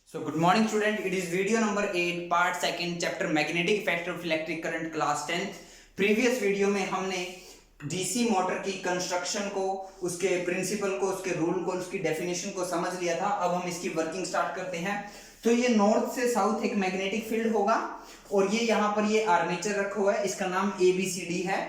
So good morning student, it is video number 8 part 2 chapter magnetic effect of electric current class 10th। Previous video में हमने DC motor की construction को, उसके principal को, उसके rule को, उसकी डेफिनेशन को समझ लिया था। अब हम इसकी वर्किंग स्टार्ट करते हैं। तो ये नॉर्थ से साउथ एक मैग्नेटिक फील्ड होगा और ये यहाँ पर ये आर्मेचर रखा हुआ है, इसका नाम ABCD है।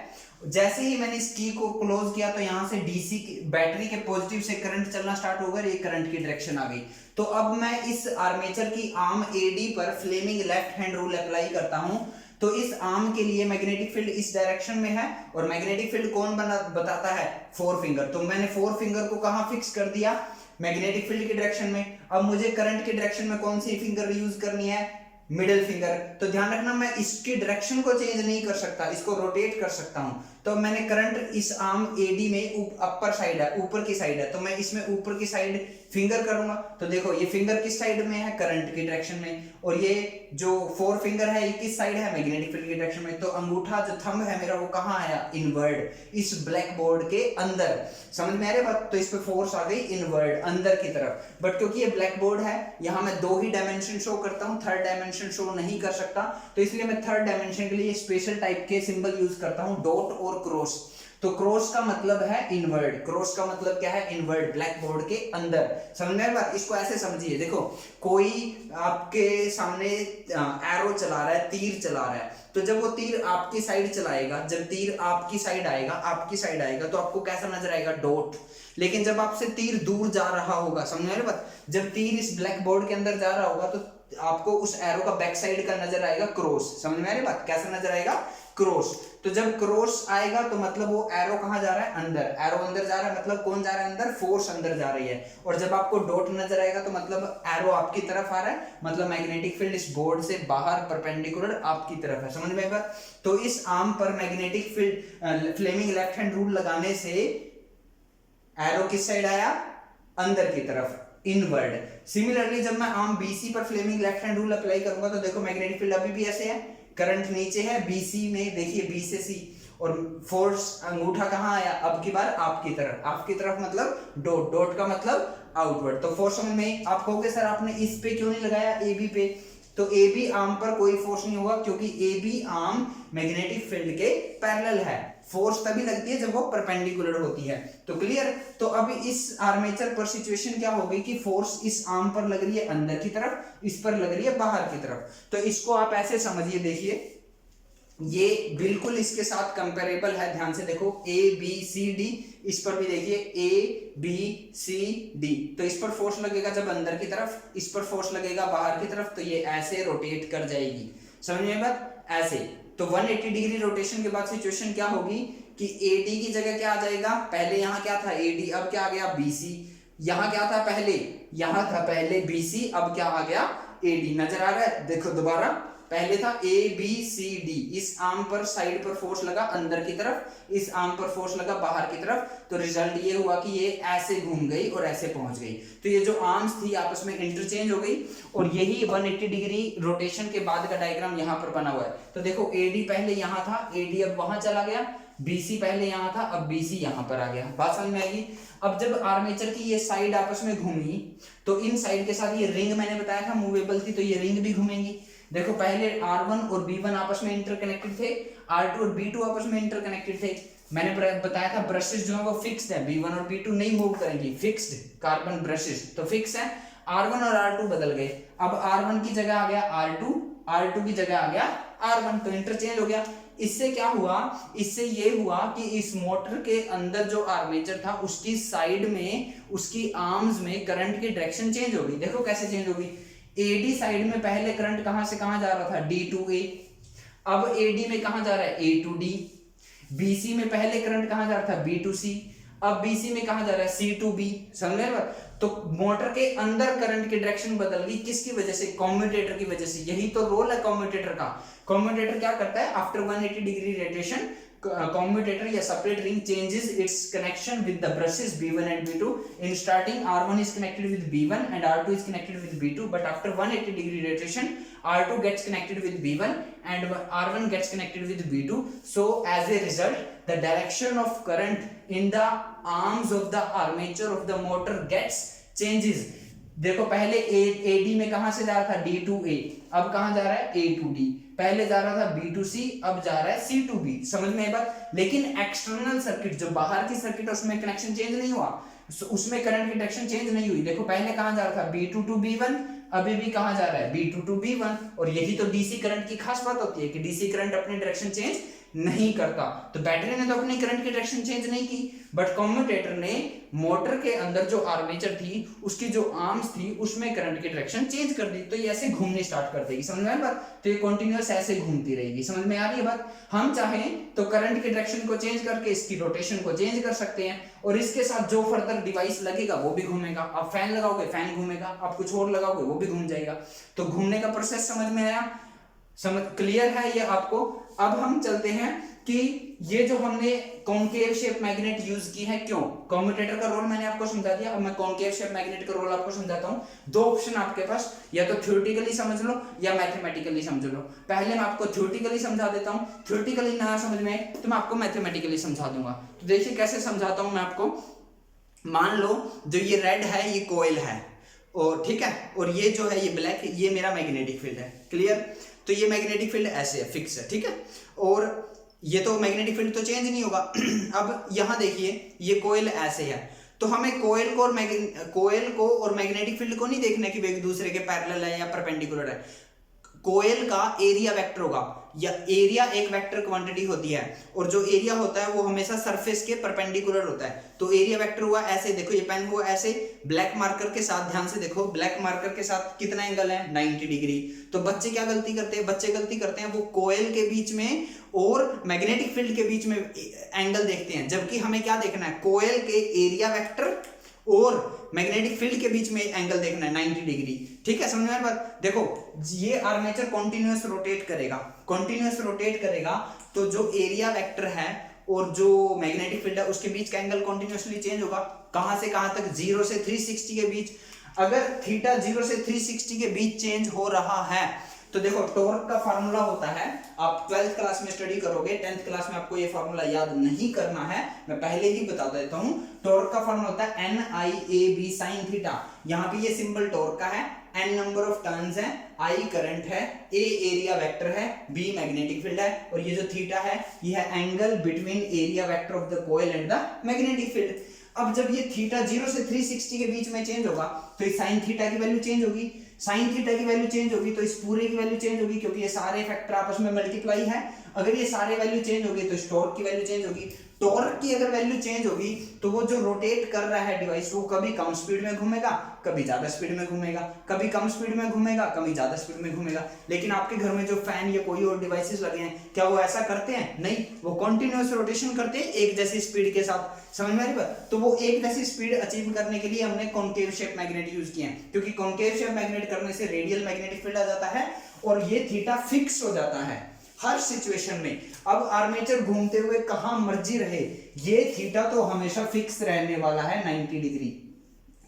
जैसे ही मैंने इस की को क्लोज किया तो यहाँ से डीसी बैटरी के पॉजिटिव से करंट चलना स्टार्ट होगा, ये करंट की डायरेक्शन आ गई। तो अब मैं इस आर्मेचर की आर्म AD पर Fleming left hand rule apply करता हूं। तो इस आर्म के लिए मैग्नेटिक फील्ड इस डायरेक्शन में है और मैग्नेटिक फील्ड कौन बताता है? 4 फिंगर। तो मैंने 4 फिंगर को कहां फिक्स कर दिया? मैग्नेटिक फील्ड की डायरेक्शन में। अब मुझे करंट की डायरेक्शन में कौन सी फिंगर यूज करनी है? Middle finger. तो ध्यान रखना, मैं इसकी डायरेक्शन को चेंज नहीं कर सकता, इसको रोटेट कर सकता हूं। तो मैंने करंट इस आर्म AD में अपर साइड है, ऊपर की साइड है, तो मैं इसमें ऊपर की साइड फिंगर करूंगा। तो देखो ये फिंगर किस साइड में है? करंट की डायरेक्शन में। और ये जो 4 फिंगर है ये किस साइड है? मैग्नेटिक फील्ड की डायरेक्शन में। तो अंगूठा जो थंब है मेरा वो कहां आया? इनवर्ड, इस ब्लैक बोर्ड के अंदर। समझ में आ रही बात? तो इस पे फोर्स आ गई इनवर्ड, अंदर की तरफ। बट क्योंकि ये ब्लैक बोर्ड है, यहां मैं 2 ही डायमेंशन शो करता हूं, थर्ड डायमेंशन शो नहीं कर सकता। तो इसलिए मैं थर्ड डायमेंशन के लिए स्पेशल टाइप के सिंबल यूज करता हूं, डॉट और क्रॉस। तो क्रॉस का मतलब है इनवर्ड, क्रॉस का मतलब क्या है? इनवर्ड, ब्लैक बोर्ड के अंदर। समझ में बात? इसको ऐसे समझिए, देखो कोई आपके सामने एरो चला रहा है, तीर चला रहा है। तो जब वो तीर आपकी साइड चलाएगा, जब तीर आपकी साइड आएगा तो आपको कैसा नजर आएगा? डॉट। लेकिन जब आपसे तीर दूर जा रहा होगा, समझ में बात? जब तीर इस ब्लैक बोर्ड के अंदर जा रहा होगा तो आपको उस एरो का बैक साइड का नजर आएगा क्रॉस। समझ में आ रही बात? कैसा नजर आएगा? क्रॉस। तो जब क्रॉस आएगा तो मतलब वो एरो कहां जा रहा है? अंदर। एरो अंदर जा रहा है मतलब कौन जा रहा है अंदर? फोर्स अंदर जा रही है। और जब आपको डॉट नजर आएगा तो मतलब एरो आपकी तरफ आ रहा है, मतलब मैग्नेटिक फील्ड इस बोर्ड से बाहर परपेंडिकुलर आपकी तरफ है। समझ में आएगा? तो इस आर्म पर magnetic field Fleming left hand rule लगाने से एरो किस साइड आया? अंदर की तरफ, इनवर्ड। सिमिलरली जब मैं आर्म BC पर Fleming left hand rule apply करूंगा तो देखो मैग्नेटिक फील्ड अभी भी ऐसे है, करंट नीचे है BC में, देखिए B से C, और फोर्स अंगूठा कहां आया? अब की बार आपकी तरफ मतलब डॉट, डॉट का मतलब आउटवर्ड। तो फोर्स में आप कहोगे सर आपने इस पे क्यों नहीं लगाया AB पे? तो AB आर्म पर कोई फोर्स नहीं होगा क्योंकि AB आर्म मैग्नेटिक फील्ड के पैरेलल है। फोर्स तभी लगती है जब वो परपेंडिकुलर होती है। तो क्लियर? तो अब इस आर्मेचर पर सिचुएशन क्या हो गई कि फोर्स इस आर्म पर लग रही है अंदर की तरफ, इस पर लग रही है बाहर की तरफ। तो इसको आप ऐसे समझिए, देखिए ये बिल्कुल इसके साथ कंपेरेबल है। ध्यान से देखो ABCD, इस पर भी देखिए ABCD। तो इस पर फोर्स लगेगा जब अंदर की तरफ, इस पर फोर्स लगेगा बाहर की तरफ, तो ये ऐसे रोटेट कर जाएगी। समझ में बात? ऐसे। तो 180 डिग्री रोटेशन के बाद सिचुएशन क्या होगी कि AD की जगह क्या आ जाएगा? पहले यहाँ क्या था? AD, अब क्या आ गया? BC। यहाँ क्या था पहले? यहाँ था पहले BC, अब क्या आ गया? AD। नजर आ रहा है? देखो दोबारा, पहले था ABCD। इस आर्म पर साइड पर फोर्स लगा अंदर की तरफ, इस आर्म पर फोर्स लगा बाहर की तरफ। तो रिजल्ट ये हुआ कि ये ऐसे घूम गई और ऐसे पहुंच गई। तो ये जो आर्म्स थी आपस में इंटरचेंज हो गई और यही 180 डिग्री रोटेशन के बाद का डायग्राम यहाँ पर बना हुआ है। तो देखो AD पहले यहाँ था, AD अब वहां चला गया, BC पहले यहाँ था, अब BC यहाँ पर आ गया। बात समझ में आएगी? अब जब आर्मेचर की ये साइड आपस में घूमी तो इन साइड के साथ ये रिंग मैंने बताया था मूवेबल थी, तो ये रिंग भी घूमेंगी। देखो पहले R1 और B1 आपस में इंटरकनेक्टेड थे, R2 और B2 आपस में इंटरकनेक्टेड थे। मैंने बताया था ब्रशेस जो है वो फिक्स्ड है, B1 और B2 नहीं मूव करेंगी, फिक्स्ड कार्बन ब्रशेस तो फिक्स है। R1 और R2 बदल गए, अब R1 की जगह आ गया R2, R2 की जगह आ गया R1, तो इंटरचेंज हो गया। इससे क्या हुआ? इससे ये हुआ कि इस मोटर के अंदर जो आर्मेचर था उसकी साइड में, उसकी आर्म्स में करंट की डायरेक्शन चेंज हो गई। देखो कैसे चेंज हो गई? AD साइड में पहले करंट कहां से कहां जा रहा था? D to A। अब AD में कहां जा रहा है? A to D। BC में पहले करंट कहां जा रहा था? B to C। अब BC में कहां जा रहा है? C to B। समझ रहे? तो मोटर के अंदर करंट की डायरेक्शन बदल गई, किसकी वजह से? कम्यूटेटर की वजह से। यही तो रोल है कम्यूटेटर का। कम्यूटेटर क्या करता है? आफ्टर 180 डिग्री रोटेशन commutator या separate ring changes its connection with the brushes B1 and B2. In starting R1 is connected with B1 and R2 is connected with B2, but after 180 degree rotation R2 gets connected with B1 and R1 gets connected with B2. So as a result the direction of current in the arms of the armature of the motor gets changes. देखो पहले AD में कहां से जा रहा था, D to A, अब कहां जा रहा है, A to D। पहले जा रहा था B to C, अब जा रहा है C to B। समझ में बात। लेकिन एक्सटर्नल सर्किट, जो बाहर की सर्किट, उसमें कनेक्शन चेंज नहीं हुआ, उसमें करंट की डायरेक्शन चेंज नहीं हुई। देखो पहले कहां जा रहा था, B2 to B1, अभी भी कहां जा रहा है, B2 to B1। और यही तो डीसी करंट की खास बात होती है कि डीसी करंट अपनी डायरेक्शन चेंज नहीं करता। तो बैटरी ने तो अपनी करंट की डायरेक्शन चेंज नहीं की, बट कम्यूटेटर ने मोटर के अंदर जो आर्मेचर थी, उसकी जो आर्म्स थी, उसमें करंट की डायरेक्शन चेंज कर दी। तो ये ऐसे घूमने स्टार्ट कर देगी। समझ में आ रही बात। तो ये कंटीन्यूअस ऐसे घूमती रहेगी। समझ में आ रही है बात। हम चाहें तो करंट की डायरेक्शन को चेंज करके इसकी रोटेशन को चेंज कर सकते हैं, और इसके साथ जो फर्दर डिवाइस लगेगा वो भी घूमेगा। आप फैन लगाओगे, फैन घूमेगा, आप कुछ और लगाओगे, वो भी घूम जाएगा। तो घूमने का प्रोसेस समझ में आया, समझ क्लियर है ये आपको। अब हम चलते हैं कि ये जो हमने कॉन्केव शेप मैग्नेट यूज की है, क्यों। कम्यूटेटर का रोल मैंने आपको समझा दिया, अब मैं कॉन्केव शेप मैग्नेट का रोल आपको समझाता हूं। दो ऑप्शन आपके पास, या तो थ्योरेटिकली समझ लो या मैथमेटिकली समझ लो। पहले मैं आपको थ्योरेटिकली समझा देता हूं, थ्योरेटिकली ना समझ में तो मैं आपको मैथमेटिकली समझा दूंगा। तो देखिए कैसे समझाता हूं मैं आपको। मान लो जो ये रेड है ये कोयल है, और ठीक है, और ये जो है ये ब्लैक, ये मेरा मैग्नेटिक फील्ड है। क्लियर। तो ये मैग्नेटिक फील्ड ऐसे है, फिक्स है, ठीक है। और ये तो मैग्नेटिक फील्ड तो चेंज नहीं होगा। अब यहां देखिए ये कोयल ऐसे है, तो हमें कोयल को और मैग्नेटिक फील्ड को नहीं देखना कि वे एक दूसरे के पैरेलल है या परपेंडिकुलर है। कोयल का एरिया वेक्टर होगा, या एरिया एक वेक्टर क्वांटिटी होती है, और जो एरिया होता है वो हमेशा सरफेस के परपेंडिकुलर होता है। तो एरिया वेक्टर हुआ ऐसे, देखो ये पेन को ऐसे ब्लैक मार्कर के साथ, ध्यान से देखो, ब्लैक मार्कर के साथ कितना एंगल है, 90 डिग्री। तो बच्चे क्या गलती करते हैं, बच्चे गलती करते हैं वो कोयल के बीच में और मैग्नेटिक फील्ड के बीच में एंगल देखते हैं, जबकि हमें क्या देखना है, कोयल के एरिया वेक्टर और मैग्नेटिक फील्ड के बीच में एंगल देखना है 90 डिग्री। ठीक है, समझ में बात। देखो ये आर्मेचर कॉन्टिन्यूअस रोटेट करेगा, कॉन्टिन्यूअस रोटेट करेगा, तो जो एरिया वेक्टर है और जो मैग्नेटिक फील्ड है उसके बीच का एंगल कॉन्टिन्यूअसली चेंज होगा। कहां से कहां तक, 0 से 360 के बीच। अगर थीटा 0 से 360 के बीच चेंज हो रहा है तो देखो टॉर्क का फार्मूला होता है, आप 12th क्लास में स्टडी करोगे, 10th क्लास में आपको ये फार्मूला याद नहीं करना है, मैं पहले ही बता देता हूं। टॉर्क का फार्मूला होता है NIAB sin थीटा। यहाँ पे ये सिंबल टॉर्क का है, N नंबर ऑफ टर्न्स है, I करंट है, A एरिया वेक्टर है, B मैग्नेटिक फील्ड है, और ये जो थीटा है ये है angle between area vector of the coil and the magnetic field. अब जब ये थीटा 0 से 360 के बीच में चेंज होगा तो ये साइन थीटा की वैल्यू चेंज होगी, साइन थीटा की वैल्यू चेंज होगी तो इस पूरे की वैल्यू चेंज होगी, क्योंकि ये सारे फैक्टर आपस में मल्टीप्लाई है। अगर ये सारे वैल्यू चेंज होगी तो इस टॉर्क की वैल्यू चेंज होगी। टॉर्क की अगर वैल्यू चेंज होगी तो वो जो रोटेट कर रहा है डिवाइस, वो कभी कम स्पीड में घूमेगा, कभी ज्यादा स्पीड में घूमेगा, कभी कम स्पीड में घूमेगा, कभी ज्यादा स्पीड में घूमेगा। लेकिन आपके घर में जो फैन या कोई और डिवाइसेस लगे हैं, क्या वो ऐसा करते हैं? नहीं, वो कॉन्टिन्यूअस रोटेशन करते हैं एक जैसी स्पीड के साथ। समझ में आ रही बात। तो वो एक जैसी स्पीड अचीव करने के लिए हमने कॉन्केव शेप मैग्नेट यूज किए हैं, क्योंकि कॉन्केव शेप मैग्नेट करने से रेडियल मैग्नेटिक फील्ड आ जाता है और ये थीटा फिक्स हो जाता है हर सिचुएशन में। अब आर्मेचर घूमते हुए कहां मर्जी रहे, ये थीटा तो हमेशा फिक्स रहने वाला है 90 डिग्री,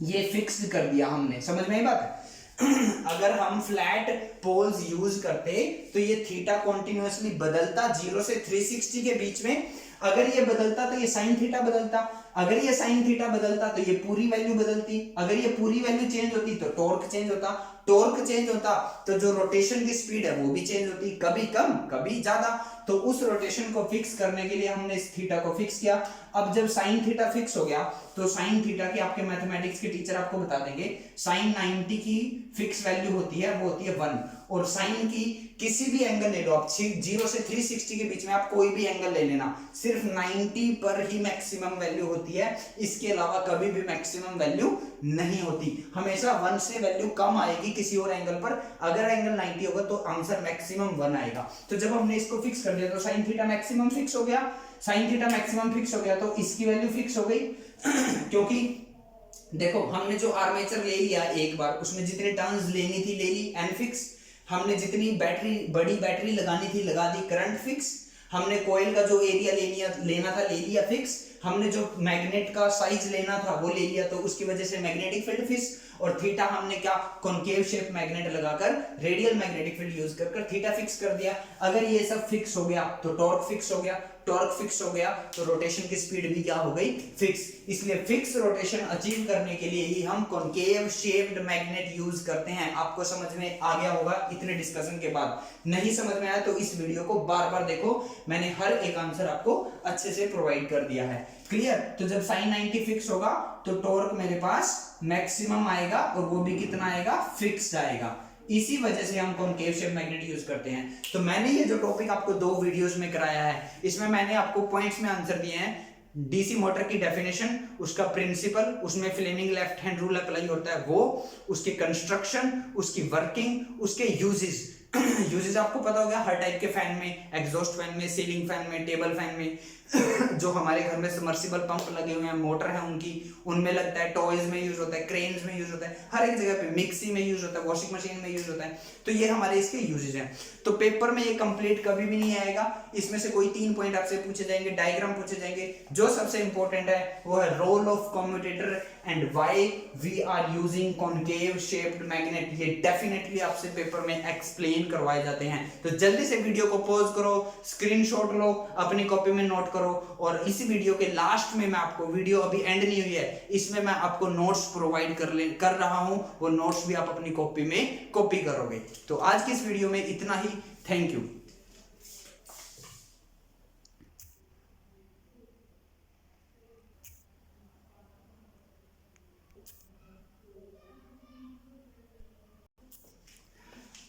ये फिक्स कर दिया हमने। समझ में आई बात। अगर हम फ्लैट पोल्स यूज करते तो ये थीटा कॉन्टिन्यूअसली बदलता 0 से 360 के बीच में। अगर ये बदलता तो ये साइन थीटा बदलता, अगर ये साइन थीटा बदलता तो ये पूरी वैल्यू बदलती, अगर ये पूरी वैल्यू चेंज होती तो टॉर्क चेंज होता, टॉर्क चेंज होता तो जो रोटेशन की स्पीड है वो भी चेंज होती, कभी कम कभी ज्यादा। तो उस रोटेशन को फिक्स करने के लिए हमने इस थीटा को फिक्स किया। अब जब साइन थीटा फिक्स हो गया तो साइन थीटा की आपके मैथमेटिक्स के टीचर आपको बता देंगे, साइन 90 की फिक्स वैल्यू होती है, वो होती है 1। और साइन की किसी भी एंगल ले लो आप, 0 से 360 के बीच में आप कोई भी एंगल ले लेना, सिर्फ 90 पर ही मैक्सिमम वैल्यू होती है, इसके अलावा कभी भी मैक्सिमम वैल्यू नहीं होती। हमेशा 1 से वैल्यू कम आएगी किसी और एंगल पर। अगर एंगल 90 होगा तो आंसर मैक्सिमम 1 आएगा। तो जब हमने इसको फिक्स कर दिया तो साइन थीटा मैक्सिमम फिक्स हो गया, साइन थीटा मैक्सिमम फिक्स हो गया तो इसकी वैल्यू फिक्स हो गई। क्योंकि देखो हमने जो आर्मेचर ले लिया एक बार, उसमें जितने टर्न्स लेनी थी ले ली, एन फिक्स। हमने जितनी बड़ी बैटरी लगानी थी लगा दी, करंट फिक्स। हमने कॉइल का जो एरिया लेना था ले लिया फिक्स। हमने जो मैग्नेट का साइज लेना था वो ले लिया, तो उसकी वजह से मैग्नेटिक फील्ड फिक्स। और थीटा हमने क्या कॉनकेव शेप मैग्नेट लगाकर रेडियल मैग्नेटिक फील्ड यूज कर थीटा फिक्स कर दिया। अगर ये सब फिक्स हो गया तो टॉर्क फिक्स हो गया, टॉर्क फिक्स हो गया तो रोटेशन की स्पीड भी क्या हो गई, फिक्स। इसलिए फिक्स रोटेशन अचीव करने के लिए ही हम कॉनकेव शेप्ड मैग्नेट यूज करते हैं। आपको समझ में आ गया होगा इतने डिस्कशन के बाद। नहीं समझ में आया तो इस वीडियो को बार बार देखो, मैंने हर एक आंसर आपको अच्छे से प्रोवाइड कर दिया है। क्लियर? तो जब sin 90 फिक्स होगा तो टॉर्क मेरे पास मैक्सिमम आएगा और वो भी कितना आएगा, फिक्स्ड आएगा। इसी वजह से हम कॉनकेव शेप मैग्नेट यूज करते हैं। तो मैंने ये जो टॉपिक आपको 2 वीडियोस में कराया है, इसमें मैंने आपको पॉइंट्स में आंसर दिए हैं। डीसी मोटर की डेफिनेशन, उसका प्रिंसिपल, उसमें Fleming left hand rule apply होता है वो, उसके कंस्ट्रक्शन, उसकी वर्किंग, उसके यूजेस यूजेस आपको पता हो गया हर टाइप के फैन में, एग्जॉस्ट फैन में, सीलिंग फैन में, टेबल फैन में जो हमारे घर में सबमर्सिबल पंप लगे हुए हैं, मोटर है उनकी, उनमें लगता है, टॉयज में यूज होता है, क्रेन्स में यूज होता है, हर एक जगह पे, मिक्सी में यूज होता है, वॉशिंग मशीन में यूज होता है। तो ये हमारे इसके यूजेज हैं। तो पेपर में ये कंप्लीट कभी भी नहीं आएगा। इसमें से कोई 3 पॉइंट आपसे पूछे जाएंगे, डायग्राम पूछे जाएंगे। जो सबसे इंपॉर्टेंट है वो है role of commutator and why we are using concave shaped magnet. ये डेफिनेटली आपसे पेपर में एक्सप्लेन करवाए जाते हैं। तो जल्दी से वीडियो को पॉज करो, स्क्रीनशॉट लो, अपनी कॉपी में नोट करो। और इस वीडियो के लास्ट में मैं आपको, वीडियो अभी एंड नहीं हुई है, इसमें मैं आपको नोट्स प्रोवाइड कर रहा हूं। वो नोट्स भी आप अपनी कॉपी में कॉपी करोगे। तो आज की इस वीडियो में इतना ही। Thank you.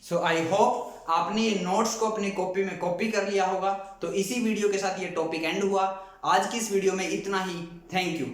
So I hope आपने ये नोट्स को अपनी कॉपी में कॉपी कर लिया होगा। तो इसी वीडियो के साथ ये टॉपिक एंड हुआ। आज की इस वीडियो में इतना ही। Thank you.